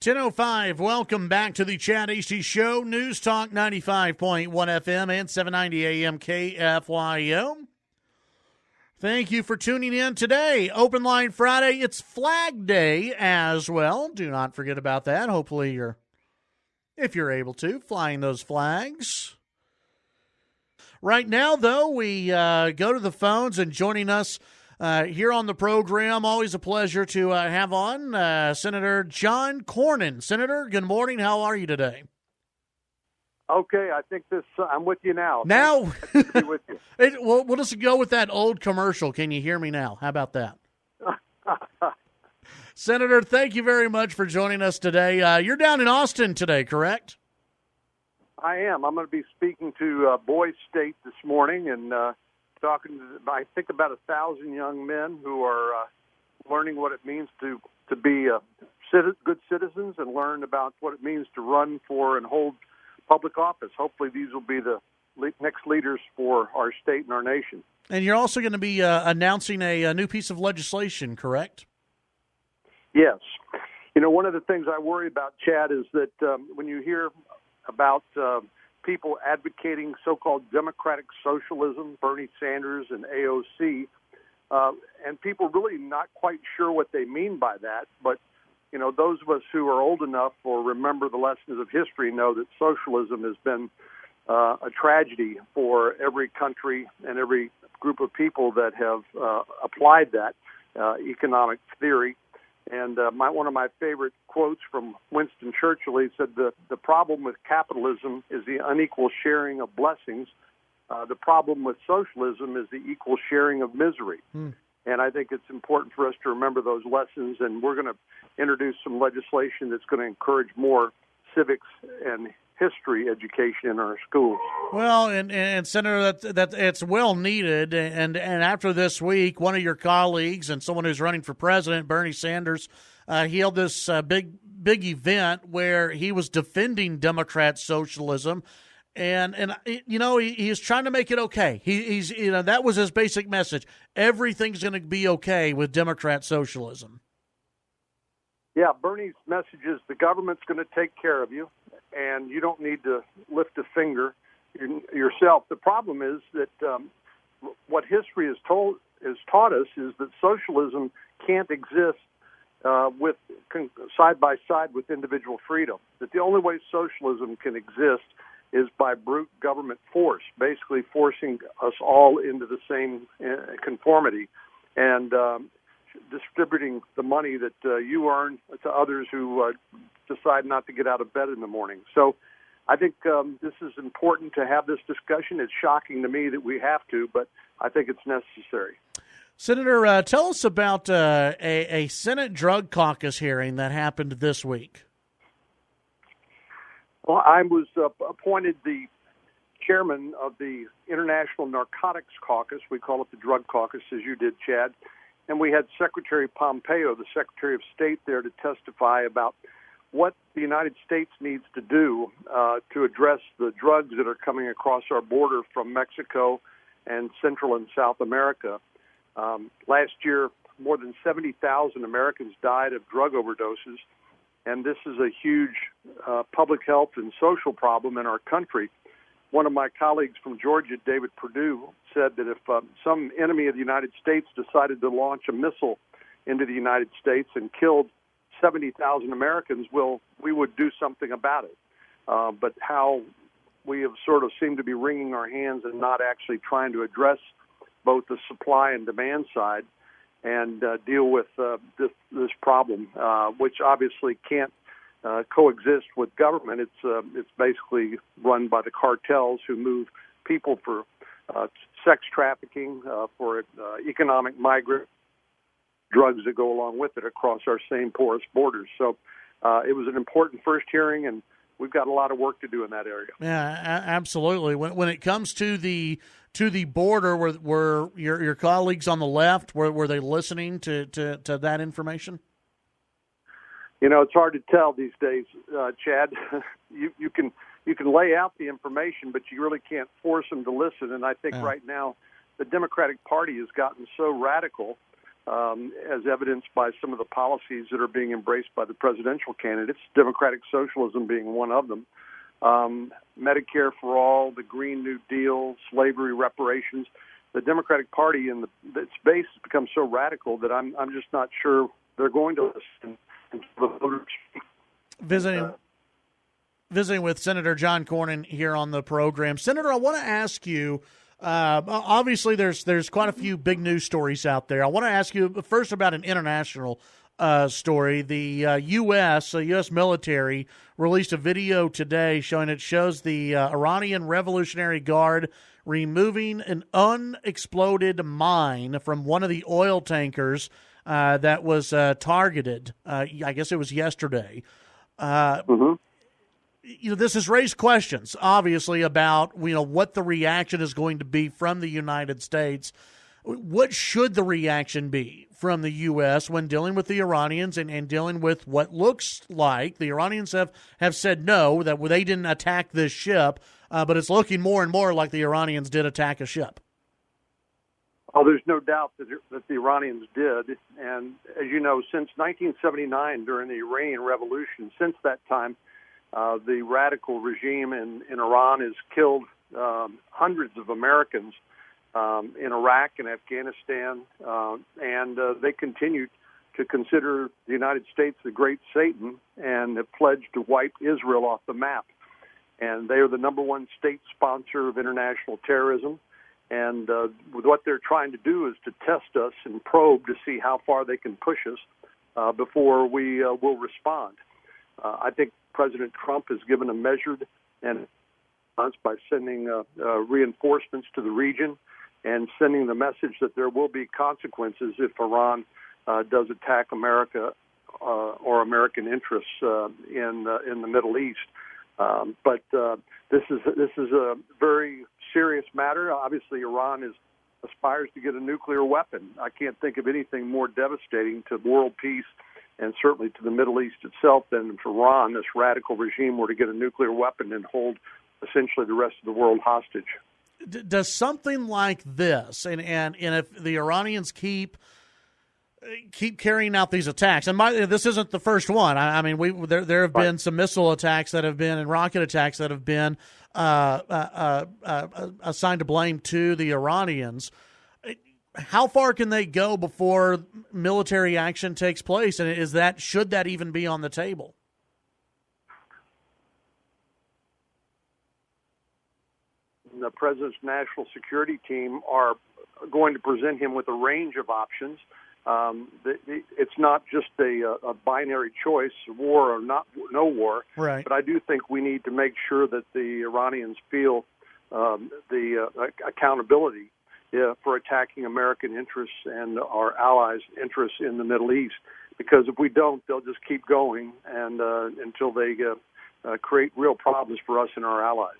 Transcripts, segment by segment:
10:05, welcome back to the Chad Hasty Show, News Talk 95.1 FM and 790 AM KFYO. Thank you for tuning in today. Open Line Friday, it's Flag Day as well. Do not forget about that. Hopefully if you're able to, flying those flags. Right now, though, we go to the phones, and joining us here on the program, always a pleasure to have on Senator John Cornyn. Senator, good morning. How are you today? Okay, I think I'm with you now. Now, Thanks to be with you. We'll just go with that old commercial. Can you hear me now? How about that? Senator, thank you very much for joining us today. You're down in Austin today, correct? I am. I'm going to be speaking to Boise State this morning and talking to, I think, about 1,000 young men who are learning what it means to be good citizens and learn about what it means to run for and hold public office. Hopefully these will be the next leaders for our state and our nation. And you're also going to be announcing a new piece of legislation, correct? Yes. You know, one of the things I worry about, Chad, is that when you hear about people advocating so-called democratic socialism, Bernie Sanders and AOC, and people really not quite sure what they mean by that, but you know, those of us who are old enough or remember the lessons of history know that socialism has been a tragedy for every country and every group of people that have applied that economic theory. And one of my favorite quotes from Winston Churchill, he said, the problem with capitalism is the unequal sharing of blessings. The problem with socialism is the equal sharing of misery. And I think it's important for us to remember those lessons, and we're going to introduce some legislation that's going to encourage more civics and history education in our schools. Well, and Senator, that it's well needed. And after this week, one of your colleagues and someone who's running for president, Bernie Sanders, he held this big event where he was defending Democrat socialism. And you know, he's trying to make it okay. He's you know, that was his basic message. Everything's going to be okay with Democrat socialism. Yeah, Bernie's message is the government's going to take care of you, and you don't need to lift a finger yourself. The problem is that what history has taught us is that socialism can't exist side by side with individual freedom. That the only way socialism can exist is by brute government force, basically forcing us all into the same conformity and distributing the money that you earn to others who decide not to get out of bed in the morning. So I think this is important to have this discussion. It's shocking to me that we have to, but I think it's necessary. Senator, tell us about a Senate drug caucus hearing that happened this week. Well, I was appointed the chairman of the International Narcotics Caucus. We call it the Drug Caucus, as you did, Chad. And we had Secretary Pompeo, the Secretary of State, there to testify about what the United States needs to do to address the drugs that are coming across our border from Mexico and Central and South America. Last year, more than 70,000 Americans died of drug overdoses. And this is a huge public health and social problem in our country. One of my colleagues from Georgia, David Perdue, said that if some enemy of the United States decided to launch a missile into the United States and killed 70,000 Americans, we would do something about it. But how we have sort of seemed to be wringing our hands and not actually trying to address both the supply and demand side and deal with this problem, which obviously can't coexist with government. It's basically run by the cartels who move people for sex trafficking, for economic migrant drugs that go along with it across our same porous borders. So it was an important first hearing, and we've got a lot of work to do in that area. Yeah, absolutely. When it comes to the border, were your colleagues on the left, were they listening to that information? You know, it's hard to tell these days, Chad. You can lay out the information, but you really can't force them to listen. And I think right now the Democratic Party has gotten so radical as evidenced by some of the policies that are being embraced by the presidential candidates, democratic socialism being one of them. Medicare for all, the Green New Deal, slavery reparations. The Democratic Party and its base has become so radical that I'm just not sure they're going to listen to the voters. Visiting with Senator John Cornyn here on the program. Senator, I want to ask you, obviously there's quite a few big news stories out there. I want to ask you first about an international story. The U.S. military released a video today showing it shows the Iranian Revolutionary Guard removing an unexploded mine from one of the oil tankers that was targeted. I guess it was yesterday. This has raised questions, obviously, about what the reaction is going to be from the United States. What should the reaction be from the U.S. when dealing with the Iranians and dealing with what looks like the Iranians have said no, that they didn't attack this ship, but it's looking more and more like the Iranians did attack a ship? Oh, there's no doubt that the Iranians did. And as you know, since 1979, during the Iranian Revolution, since that time, the radical regime in Iran has killed hundreds of Americans in Iraq and Afghanistan, and they continue to consider the United States the great Satan and have pledged to wipe Israel off the map. And they are the number one state sponsor of international terrorism. And what they're trying to do is to test us and probe to see how far they can push us before we will respond. I think President Trump has given a measured and by sending reinforcements to the region and sending the message that there will be consequences if Iran does attack America or American interests in the Middle East. But this is a very serious matter. Obviously, Iran aspires to get a nuclear weapon. I can't think of anything more devastating to world peace and certainly to the Middle East itself than if Iran, this radical regime, were to get a nuclear weapon and hold essentially the rest of the world hostage. Does something like this, and if the Iranians keep carrying out these attacks, and this isn't the first one. I mean, there have been some missile attacks that have been and rocket attacks that have been assigned to blame to the Iranians. How far can they go before military action takes place, and should that even be on the table? The president's national security team are going to present him with a range of options. It's not just a binary choice, war or no war. Right. But I do think we need to make sure that the Iranians feel the accountability for attacking American interests and our allies' interests in the Middle East. Because if we don't, they'll just keep going and until they create real problems for us and our allies.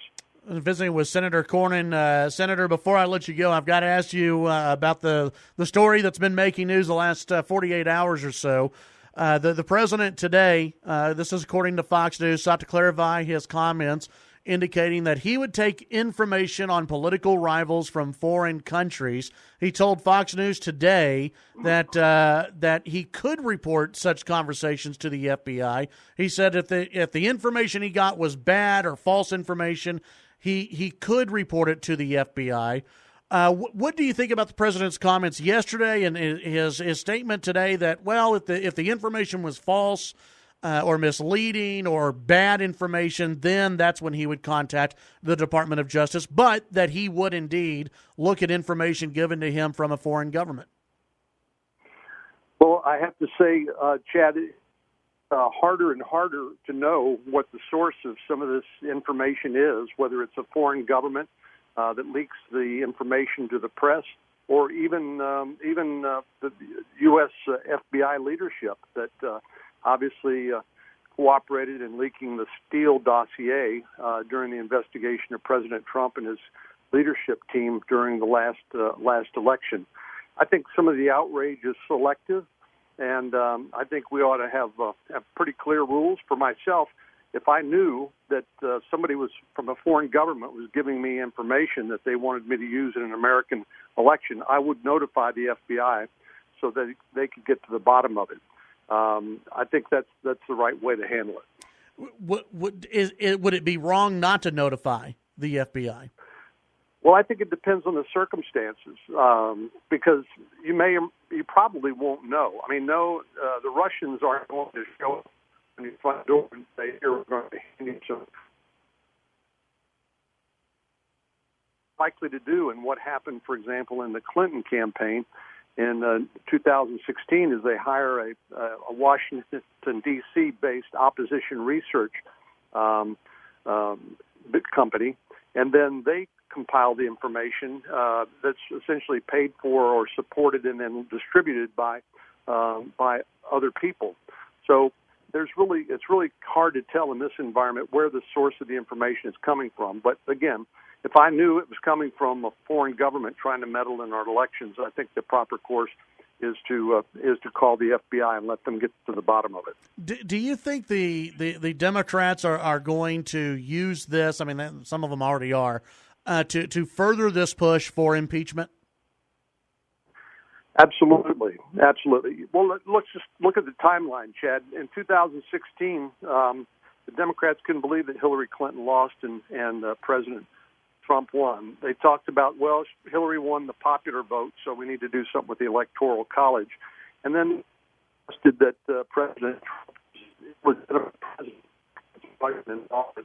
Visiting with Senator Cornyn. Senator, before I let you go, I've got to ask you about the story that's been making news the last 48 hours or so. The president today, this is according to Fox News, sought to clarify his comments indicating that he would take information on political rivals from foreign countries. He told Fox News today that he could report such conversations to the FBI. He said if the information he got was bad or false information, he could report it to the FBI. What do you think about the president's comments yesterday and his statement today that, well, if the information was false or misleading or bad information, then that's when he would contact the Department of Justice, but that he would indeed look at information given to him from a foreign government? Well, I have to say, Chad, harder and harder to know what the source of some of this information is, whether it's a foreign government that leaks the information to the press, or even the U.S. FBI leadership that obviously cooperated in leaking the Steele dossier during the investigation of President Trump and his leadership team during the last election. I think some of the outrage is selective, and I think we ought to have pretty clear rules. For myself, if I knew that somebody was from a foreign government was giving me information that they wanted me to use in an American election, I would notify the FBI so that they could get to the bottom of it. I think that's the right way to handle it. Would it be wrong not to notify the FBI? Well, I think it depends on the circumstances, because you probably won't know. I mean, the Russians aren't going to show up on your front door and say, "Here, we're going to hand you some." Likely to do, and what happened, for example, in the Clinton campaign in 2016, is they hire a Washington D.C. based opposition research company, and then they compile the information that's essentially paid for or supported and then distributed by other people. So it's really hard to tell in this environment where the source of the information is coming from. But again, if I knew it was coming from a foreign government trying to meddle in our elections, I think the proper course is to call the FBI and let them get to the bottom of it. Do you think the Democrats are going to use this? I mean, some of them already are, to further this push for impeachment? Absolutely. Well, let's just look at the timeline, Chad. In 2016, the Democrats couldn't believe that Hillary Clinton lost and President Trump won. They talked about, well, Hillary won the popular vote, so we need to do something with the Electoral College. And then did that President Trump was president in office.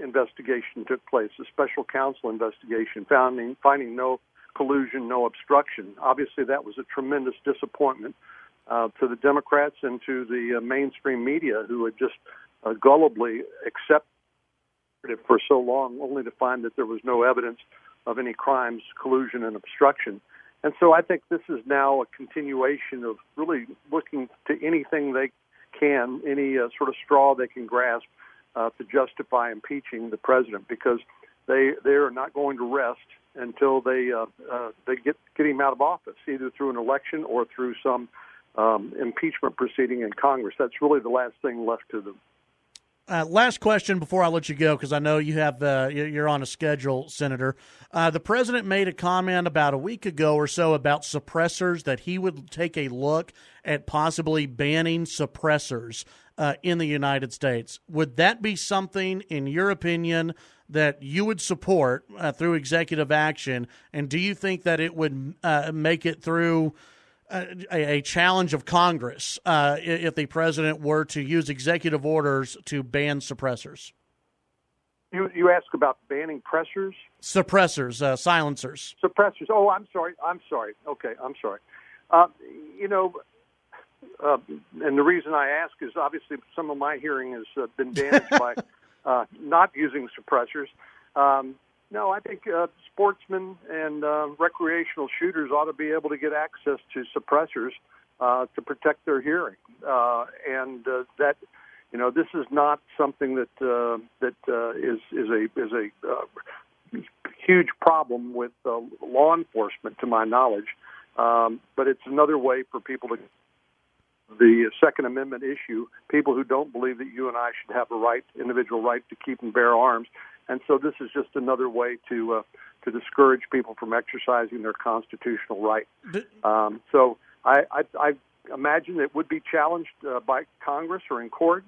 Investigation took place, a special counsel investigation, finding no collusion, no obstruction. Obviously, that was a tremendous disappointment to the Democrats and to the mainstream media, who had just gullibly accepted it for so long, only to find that there was no evidence of any crimes, collusion, and obstruction. And so I think this is now a continuation of really looking to anything they can, any sort of straw they can grasp to justify impeaching the president, because they are not going to rest until they get him out of office, either through an election or through some impeachment proceeding in Congress. That's really the last thing left to them. Last question before I let you go, because I know you have you're on a schedule, Senator. The president made a comment about a week ago or so about suppressors, that he would take a look at possibly banning suppressors in the United States. Would that be something, in your opinion, that you would support through executive action? And do you think that it would make it through a challenge of Congress if the president were to use executive orders to ban suppressors? You ask about banning pressers? Suppressors, silencers. Suppressors. Oh, I'm sorry. Okay, I'm sorry. And the reason I ask is obviously some of my hearing has been damaged by not using suppressors. No, I think sportsmen and recreational shooters ought to be able to get access to suppressors to protect their hearing, and that this is not something that is a huge problem with law enforcement, to my knowledge. But it's another way for people to. The Second Amendment issue, people who don't believe that you and I should have a individual right to keep and bear arms. And so this is just another way to discourage people from exercising their constitutional right. So I imagine it would be challenged by Congress or in court.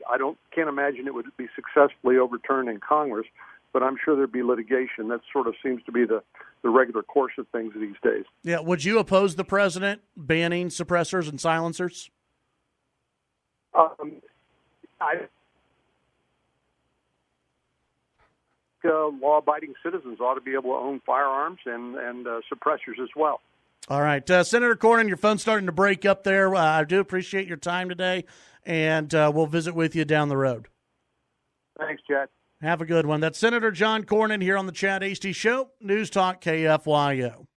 Can't imagine it would be successfully overturned in Congress, but I'm sure there'd be litigation. That sort of seems to be the regular course of things these days. Yeah. Would you oppose the president banning suppressors and silencers? Law-abiding citizens ought to be able to own firearms and suppressors as well. All right. Senator Cornyn, your phone's starting to break up there. I do appreciate your time today, and we'll visit with you down the road. Thanks, Chad. Have a good one. That's Senator John Cornyn here on the Chad Hasty Show, News Talk KFYO.